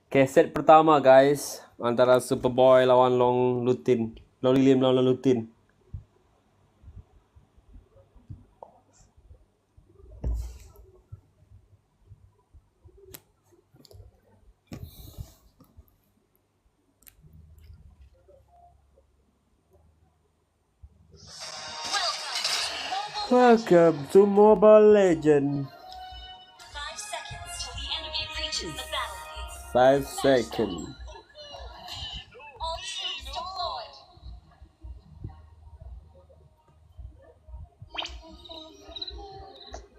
Okay, set pertama guys. Antara Superboy lawan Long Lutin. Long Lilim lawan Long Lutin. Welcome to Mobile Legend. 5 seconds till the enemy reaches the battlefield. 5 seconds. All troops deployed.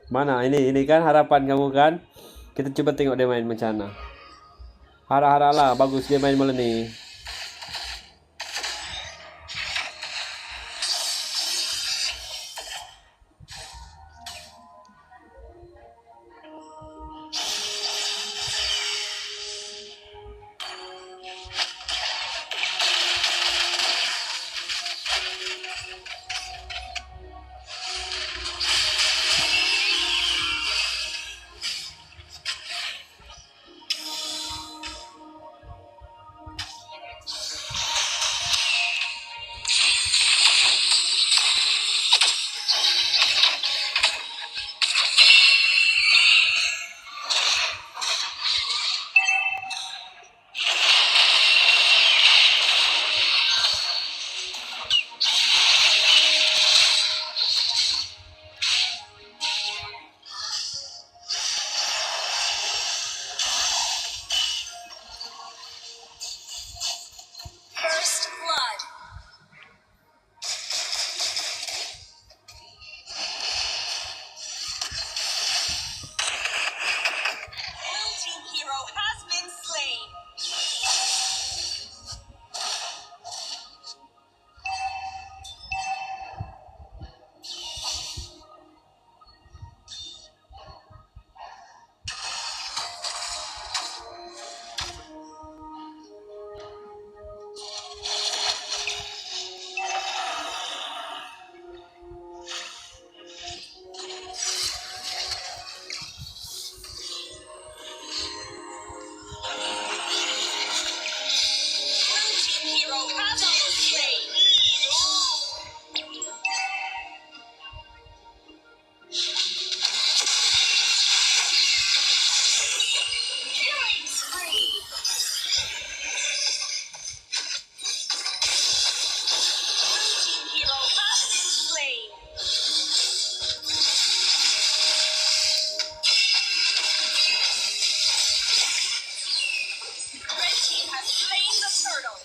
Mana ini kan harapan kamu kan? Kita coba tengok dia main macam mana. Harap-harap lah bagus dia main malam ni. First blood. Blue team hero has been slain. Blue team hero has been slain. Killing spree. Blue team hero has been slain. Red team has slain the turtle.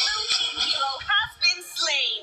Blue team hero has been slain.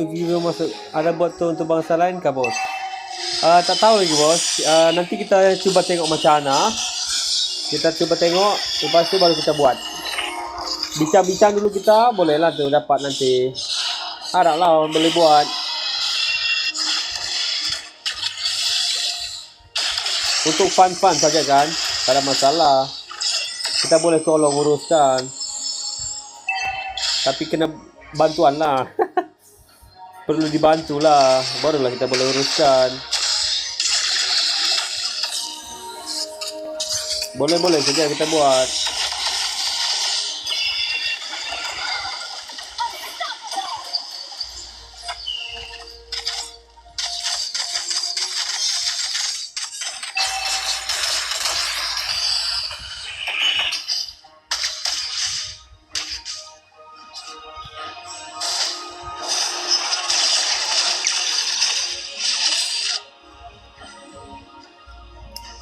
Kita masuk ada buat tu untuk bangsa lain kah bos? Tak tahu lagi bos. Nanti kita cuba tengok macam mana. Kita cuba tengok, lepas tu baru kita buat. Bincang-bincang dulu kita, bolehlah tu dapat nanti. Haraplah boleh buat. Untuk fun-fun saja kan, tak ada masalah. Kita boleh tolong uruskan. Tapi kena bantuan lah. Perlu dibantu lah, barulah kita boleh uruskan. Boleh-boleh saja kita buat.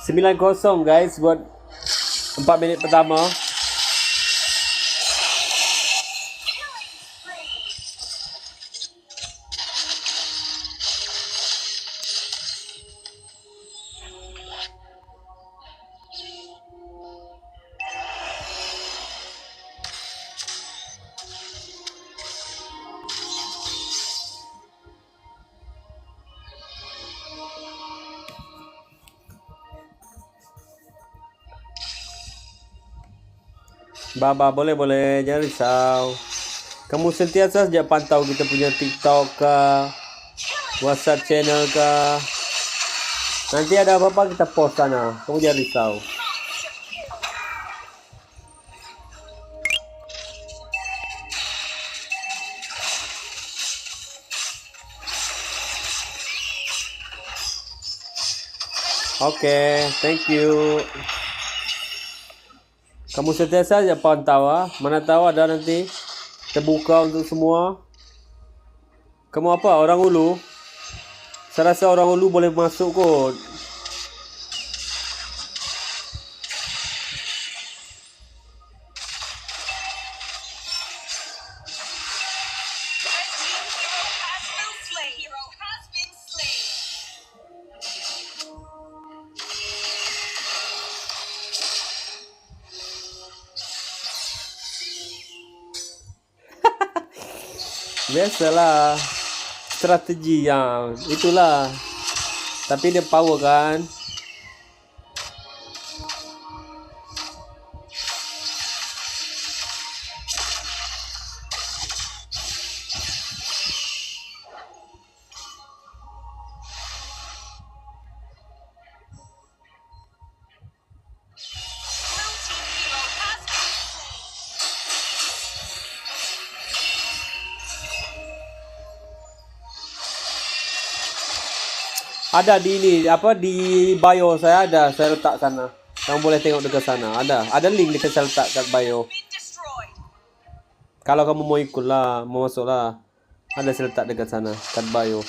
Sembilan kosong guys buat 4 minit pertama. Baba, boleh. Jangan risau. Kamu sentiasa saja pantau kita punya TikTok ke, WhatsApp channel ke. Nanti ada apa-apa kita post sana. Kamu jangan risau. Oke, thank you. Kamu sentiasa saja pantau Mana tahu ada nanti terbuka untuk semua. Kamu apa? Orang Ulu? Saya rasa orang Ulu boleh masuk kot. Hero has been slain. Biasalah. Strategi yang itulah. Tapi dia power kan. Blue team hero has been slain. Ada di ini apa di bio saya ada. Saya letak sana. Kamu boleh tengok dekat sana. Ada link dekat saya letak kat bio. Been destroyed. Kalau kamu mau ikut lah, mau masuk lah. Ada saya letak dekat sana kat bio.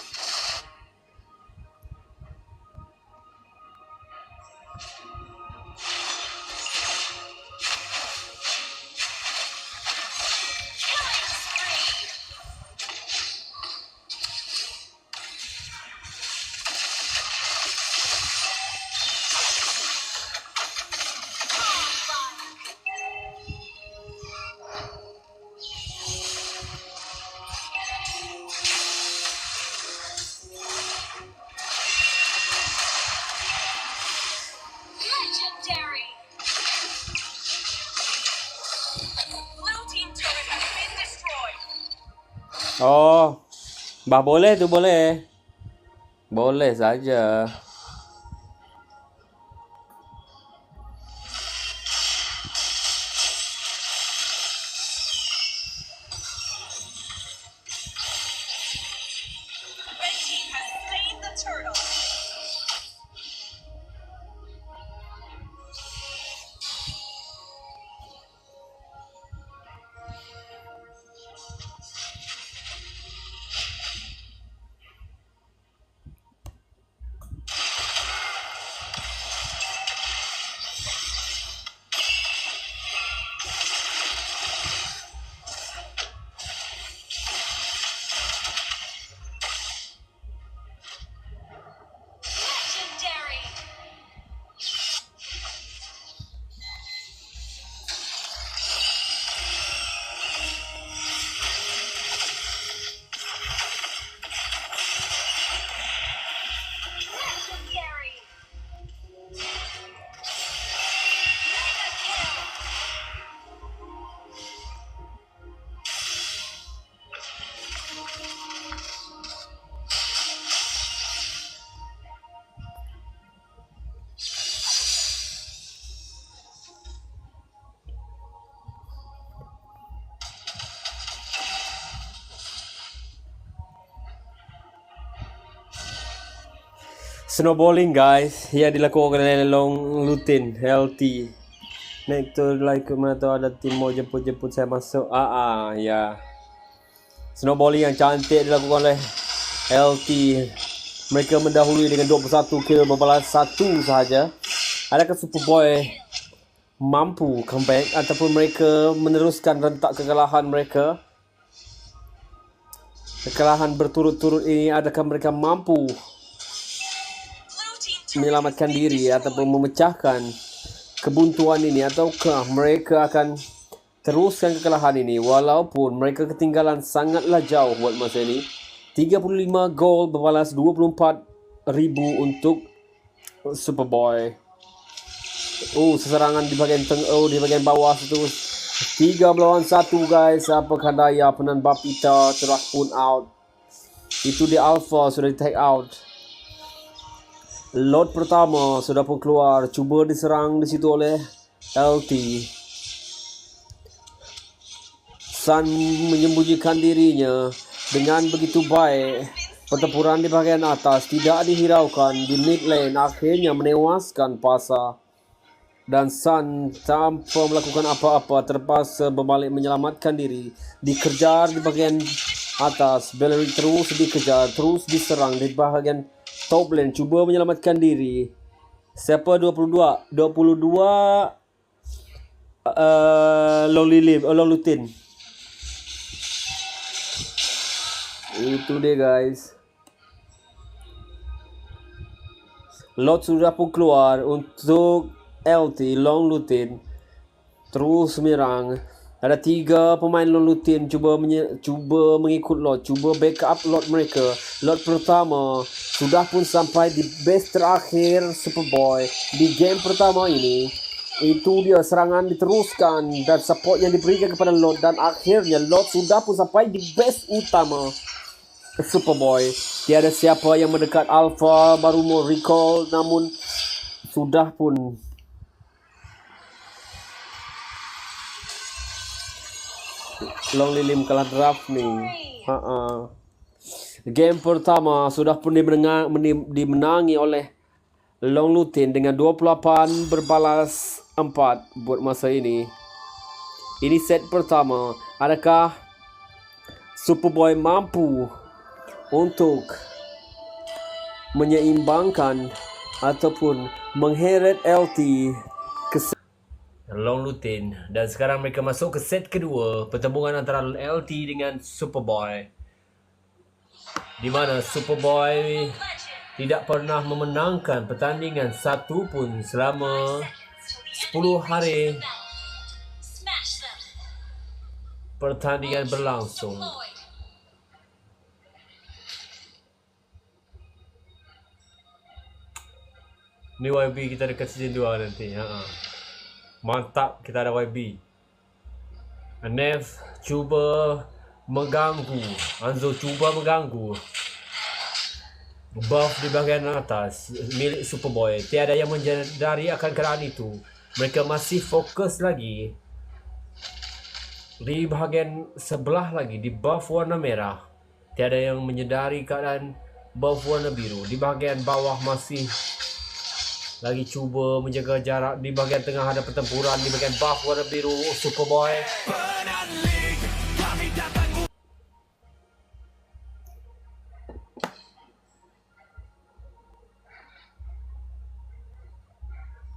Killing spree. Legendary. Blue team turret has been destroyed. Oh, boleh tu boleh. Boleh saja. Red team has slain the turtle. Legendary. Legendary. Mega kill. Snowballing guys, yang dilakukan oleh Long Lutin LT. Naik tu like mana tahu ada tim mau jemput saya masuk. Ya. Snowballing yang cantik dilakukan oleh LT. Mereka mendahului dengan 21 kill berbalas 1 sahaja. Adakah Superboy mampu comeback ataupun mereka meneruskan rentak kekalahan mereka? Kekalahan berturut-turut ini, adakah mereka mampu Blue team turret menyelamatkan diri ataupun memecahkan kebuntuan ini, ataukah mereka akan teruskan kekalahan ini walaupun mereka ketinggalan sangatlah jauh buat masa ini. 35 gol berbalas 24,000 untuk Superboy. Seserangan di bahagian di bahagian bawah itu 3 melawan 1 guys. Apakah daya Penan Bapita telah pun out. Itu di Alpha sudah di take out. Lot pertama sudah pun keluar. Cuba diserang di situ oleh LT. Sun menyembunyikan dirinya dengan begitu baik. Pertempuran di bahagian atas tidak dihiraukan di mid lane, akhirnya menewaskan Pasa. Dan Sun tanpa melakukan apa-apa terpaksa berbalik menyelamatkan diri. Dikejar di bahagian atas, Bellery terus dikejar, terus diserang di bahagian top lane, cuba menyelamatkan diri. Siapa 22 Long Lutin. Itu dia guys. Lot sudah pun keluar untuk LT Long Lutin. Terus menyerang. Ada 3 pemain Long Lutin cuba mengikut Lot, cuba backup Lot mereka. Lot pertama sudah pun sampai di base terakhir Superboy di game pertama ini. Itu dia, serangan diteruskan dan support yang diberikan kepada Lot, dan akhirnya Lot sudah pun sampai di base utama Superboy. Tiada siapa yang mendekat Alpha, baru mau recall, namun sudah pun Long Lilim kalah draft ni. Game pertama sudah pun dimenangi oleh Long Lutin dengan 28 berbalas 4 buat masa ini. Ini set pertama. Adakah Superboy mampu untuk menyeimbangkan ataupun mengheret LT ke Long Lutin? Dan sekarang mereka masuk ke set kedua, pertembungan antara LT dengan Superboy, di mana Superboy tidak pernah memenangkan pertandingan satu pun selama 10 hari Smash them. pertandingan berlangsung. Boy. Ni YB kita dekat season 2 nanti. Mantap kita ada YB. Nef cuba mengganggu. Hanzo cuba mengganggu. Buff di bahagian atas milik Superboy. Tiada yang menyadari akan keadaan itu. Mereka masih fokus lagi di bahagian sebelah lagi, di buff warna merah. Tiada yang menyadari keadaan buff warna biru. Di bahagian bawah masih lagi cuba menjaga jarak. Di bahagian tengah ada pertempuran. Di bahagian buff warna biru Superboy.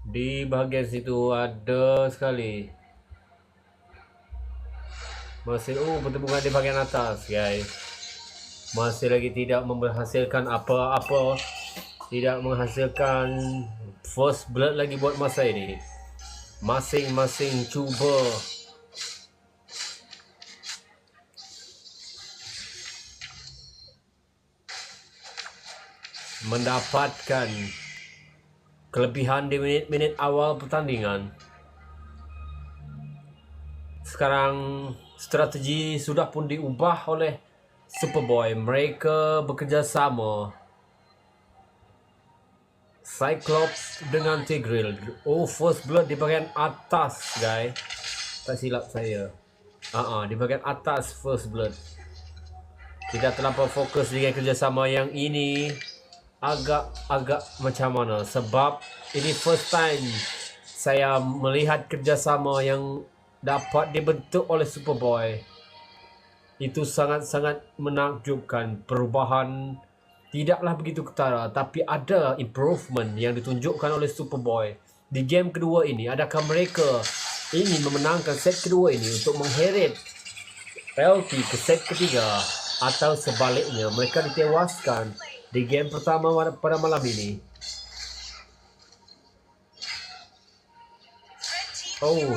Di bahagian situ ada sekali. Masih pertempuran di bahagian atas guys. Masih lagi tidak menghasilkan apa-apa. Tidak menghasilkan first blood lagi buat masa ini. Masing-masing cuba mendapatkan kelebihan di minit-minit awal pertandingan. Sekarang strategi sudah pun diubah oleh Superboy. Mereka bekerjasama. Cyclops dengan Tigreal. First blood di bahagian atas guys. Tak silap saya. Di bahagian atas first blood. Tidak terlampau fokus dengan kerjasama yang ini. Agak macam mana, sebab ini first time saya melihat kerjasama yang dapat dibentuk oleh Superboy. Itu sangat-sangat menakjubkan. Perubahan tidaklah begitu ketara, tapi ada improvement yang ditunjukkan oleh Superboy di game kedua ini. Adakah mereka ingin memenangkan set kedua ini untuk mengheret LT ke set ketiga, atau sebaliknya mereka ditewaskan di game pertama pada malam ini?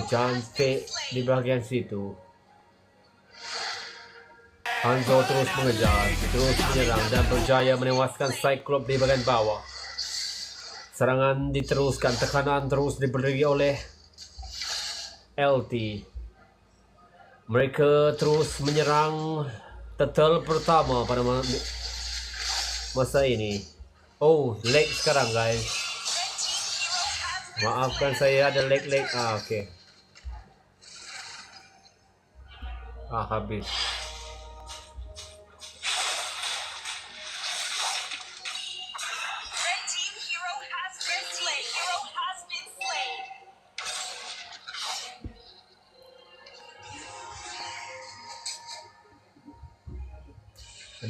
Cantik di bahagian situ. Hanzo terus mengejar, terus menyerang dan berjaya menewaskan Cyclops di bahagian bawah. Serangan diteruskan, tekanan terus diberi oleh LT. Mereka terus menyerang turtle pertama pada masa ini. Oh, lag sekarang guys. Maafkan saya ada lag. Okey. Habis. Red team hero has been slain.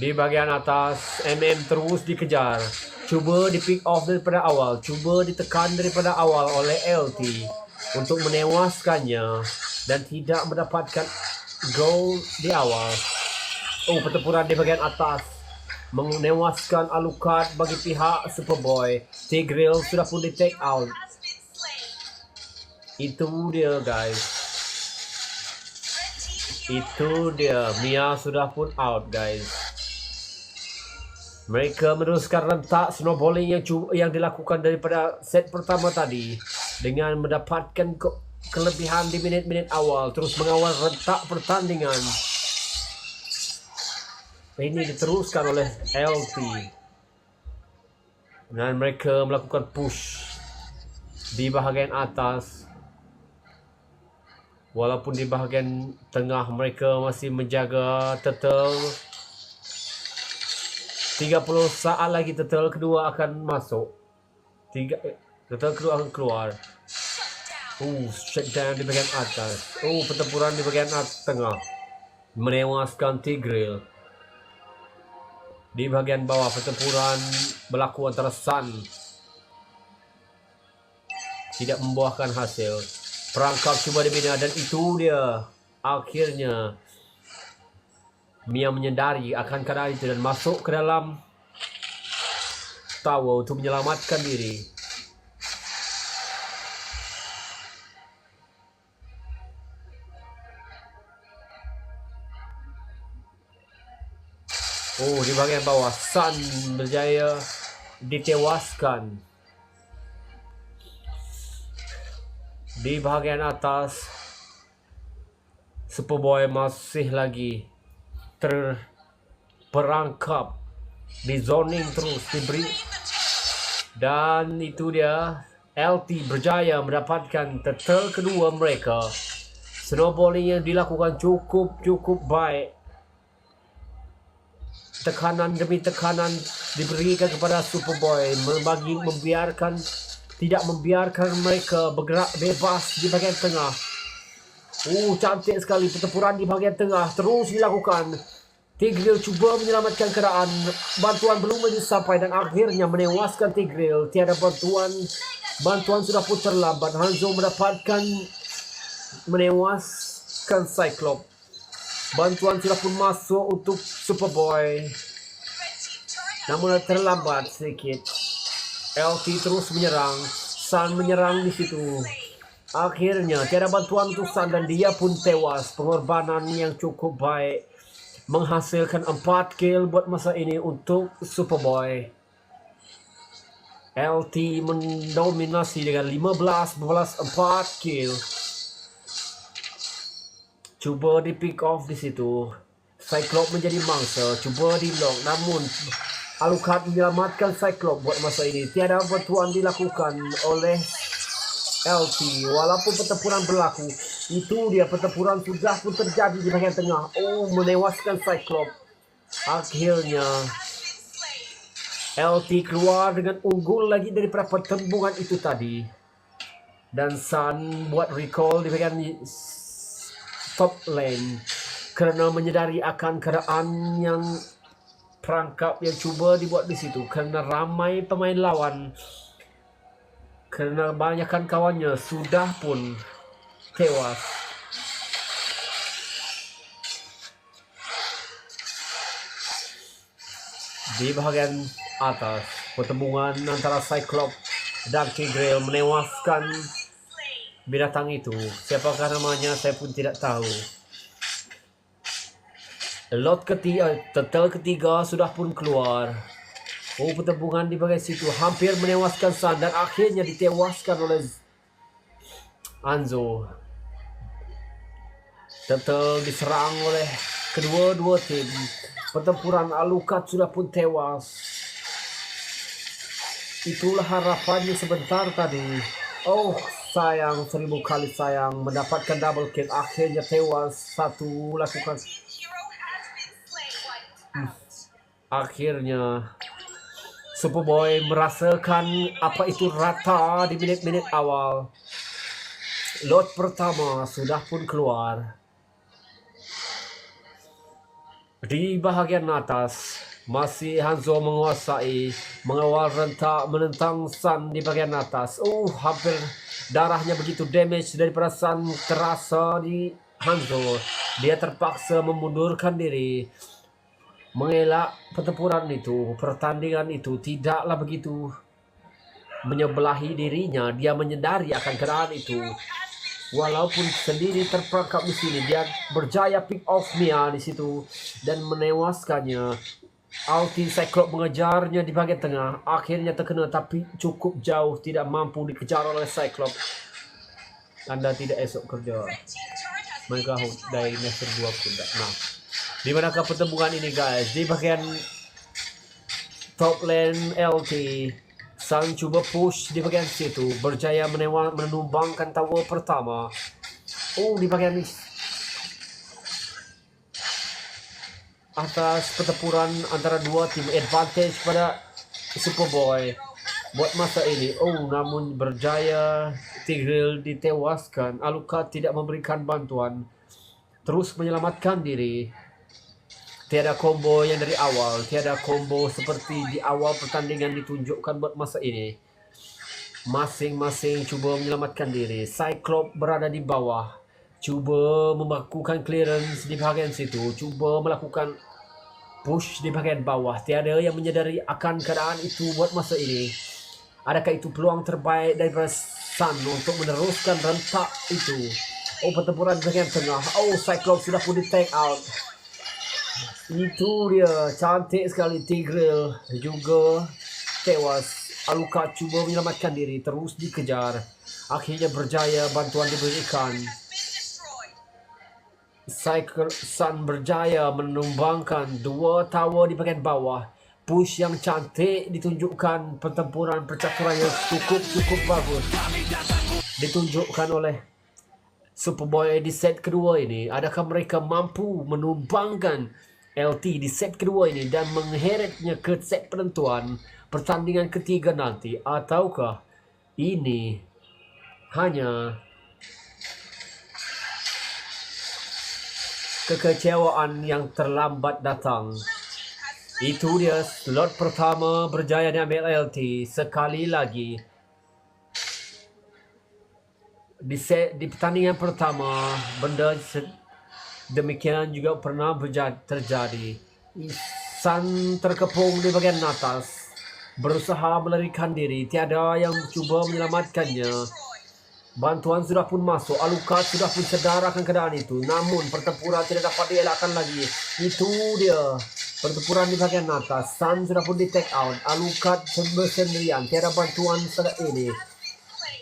Di bahagian atas, MM terus dikejar. Cuba di pick off daripada awal. Cuba ditekan daripada awal oleh LT untuk menewaskannya dan tidak mendapatkan gol di awal. Oh, pertempuran di bahagian atas menewaskan Alucard bagi pihak Superboy. Tigreal sudah pun di take out. Has been slain. Itu dia guys. Red team hero Itu dia. Mia sudah pun out guys. Mereka meneruskan rentak snowballing yang dilakukan daripada set pertama tadi dengan mendapatkan kelebihan di minit-minit awal, terus mengawal rentak pertandingan. Ini diteruskan oleh LT dan mereka melakukan push di bahagian atas, walaupun di bahagian tengah mereka masih menjaga turtle. 30 saat lagi turtle kedua akan masuk. Turtle kedua akan keluar. Shutdown di bahagian atas. Pertempuran di bahagian tengah menewaskan Tigreal. Di bahagian bawah pertempuran berlaku antara Sun. Tidak membuahkan hasil. Perangkap cuba dibina dan itu dia. Akhirnya Mia menyedari akan keadaan itu dan masuk ke dalam tower untuk menyelamatkan diri. Di bahagian bawah Sun berjaya ditewaskan. Di bahagian atas Superboy masih lagi terperangkap, di zoning terus diberi, dan itu dia. LT berjaya mendapatkan turtle kedua mereka. Snowballing yang dilakukan cukup baik. Tekanan demi tekanan diberikan kepada Superboy, tidak membiarkan mereka bergerak bebas di bahagian tengah. Cantik sekali pertempuran di bahagian tengah terus dilakukan. Tigreal cuba menyelamatkan keadaan. Bantuan belum sampai dan akhirnya menewaskan Tigreal. Tiada bantuan sudah pun terlambat. Hanzo menewaskan Cyclops. Bantuan sudah pun masuk untuk Superboy, namun terlambat sedikit. LT terus menyerang. Sun menyerang di situ. Akhirnya tiada bantuan untuk Sun dan dia pun tewas. Pengorbanan yang cukup baik menghasilkan 4 kill buat masa ini untuk Superboy. LT mendominasi dengan 15 4 kill. Cuba di pick off di situ. Cyclops menjadi mangsa, cuba di lock, namun Alucard menyelamatkan Cyclops buat masa ini. Tiada bantuan dilakukan oleh LT walaupun pertempuran berlaku. Itu dia, pertempuran sudah pun terjadi di bahagian tengah. Menewaskan Cyclops. Akhirnya LT keluar dengan unggul lagi daripada pertembungan itu tadi. Dan Sun buat recall di bahagian top lane kerana menyedari akan keadaan yang perangkap yang cuba dibuat di situ, kerana ramai pemain lawan, kerana banyakkan kawannya sudah pun tewas. Di bahagian atas, pertembungan antara Cyclops dan Tigreal menewaskan binatang itu. Siapakah namanya saya pun tidak tahu. Turtle ketiga sudah pun keluar. Pertembungan di bahagian situ hampir menewaskan Sun dan akhirnya ditewaskan oleh Hanzo. Turtle diserang oleh kedua-dua tim. Pertempuran Alucard sudah pun tewas. Itulah harapannya sebentar tadi. Oh sayang, 1000 kali sayang, mendapatkan double kill, akhirnya tewas. Satu lakukan. Akhirnya Superboy merasakan apa itu rata di menit-menit awal. Lot pertama sudah pun keluar. Di bahagian atas masih Hanzo menguasai, mengawal rentak menentang Sun di bahagian atas. Hampir darahnya begitu damage daripada Sun terasa di Hanzo. Dia terpaksa memundurkan diri, mengelak pertempuran itu. Pertandingan itu tidaklah begitu menyebelahi dirinya. Dia menyadari akan keadaan itu. Walaupun sendiri terperangkap di sini, dia berjaya pick off Mia di situ dan menewaskannya. Ulti Cyclops mengejarnya di bagian tengah, akhirnya terkena tapi cukup jauh, tidak mampu dikejar oleh Cyclops. Anda tidak esok kerja. Mereka dari Nether 2 kuda. Nah, di manakah pertemuan ini guys? Di bagian top lane LT, Sun coba push di bagian situ, berjaya menumbangkan tower pertama. Di bagian atas pertempuran antara dua tim, advantage pada Superboy buat masa ini. Namun berjaya Tigreal ditewaskan. Alucard tidak memberikan bantuan, terus menyelamatkan diri. Tiada combo yang dari awal, tiada combo seperti di awal pertandingan ditunjukkan buat masa ini. Masing-masing cuba menyelamatkan diri. Cyclops berada di bawah, cuba melakukan clearance di bahagian situ, cuba melakukan push di bahagian bawah. Tiada yang menyadari akan keadaan itu buat masa ini. Adakah itu peluang terbaik daripada Sun untuk meneruskan rentak itu? Pertempuran bahagian tengah. Cyclops sudah pun di take out. Itu dia, cantik sekali. Tigreal juga tewas. Alucard cuba menyelamatkan diri, terus dikejar. Akhirnya berjaya bantuan diberikan. Sun berjaya menumbangkan dua tower di bagian bawah. Push yang cantik ditunjukkan, pertempuran percaturan yang cukup bagus ditunjukkan oleh Superboy di set kedua ini. Adakah mereka mampu menumbangkan LT di set kedua ini dan mengheretnya ke set penentuan pertandingan ketiga nanti, ataukah ini hanya kekecewaan yang terlambat datang? Itu dia, slot pertama berjaya diambil LT sekali lagi. Di pertandingan pertama, benda demikian juga pernah terjadi. Sun terkepung di bagian atas, berusaha melarikan diri, tiada yang cuba menyelamatkannya. Bantuan sudah pun masuk, Alucard sudah pun sedar akan keadaan itu, namun pertempuran tidak dapat dielakkan lagi. Itu dia, pertempuran di bagian atas. Sun sudah pun di take out, Alucard sendirian, tiada bantuan saat ini.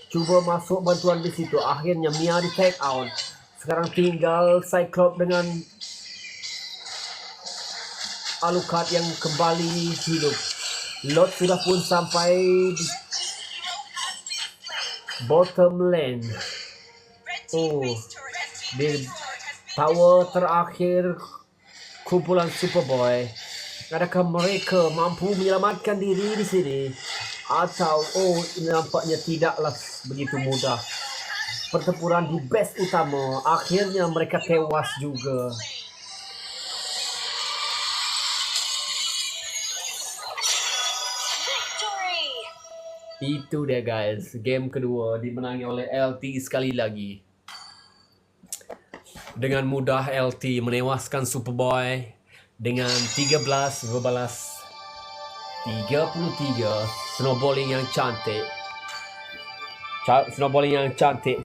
Cuba masuk bantuan di situ, akhirnya Mia di take out. Sekarang tinggal Cyclops dengan Alucard yang kembali hidup. Lot sudah pun sampai di bottom lane. Di tower terakhir kumpulan Superboy. Adakah mereka mampu menyelamatkan diri di sini? Atau nampaknya tidaklah begitu mudah. Pertempuran di base utama, akhirnya mereka tewas juga. Itu dia guys, game kedua dimenangi oleh LT sekali lagi. Dengan mudah LT menewaskan Superboy dengan 13 berbalas 33. Snowballing yang cantik.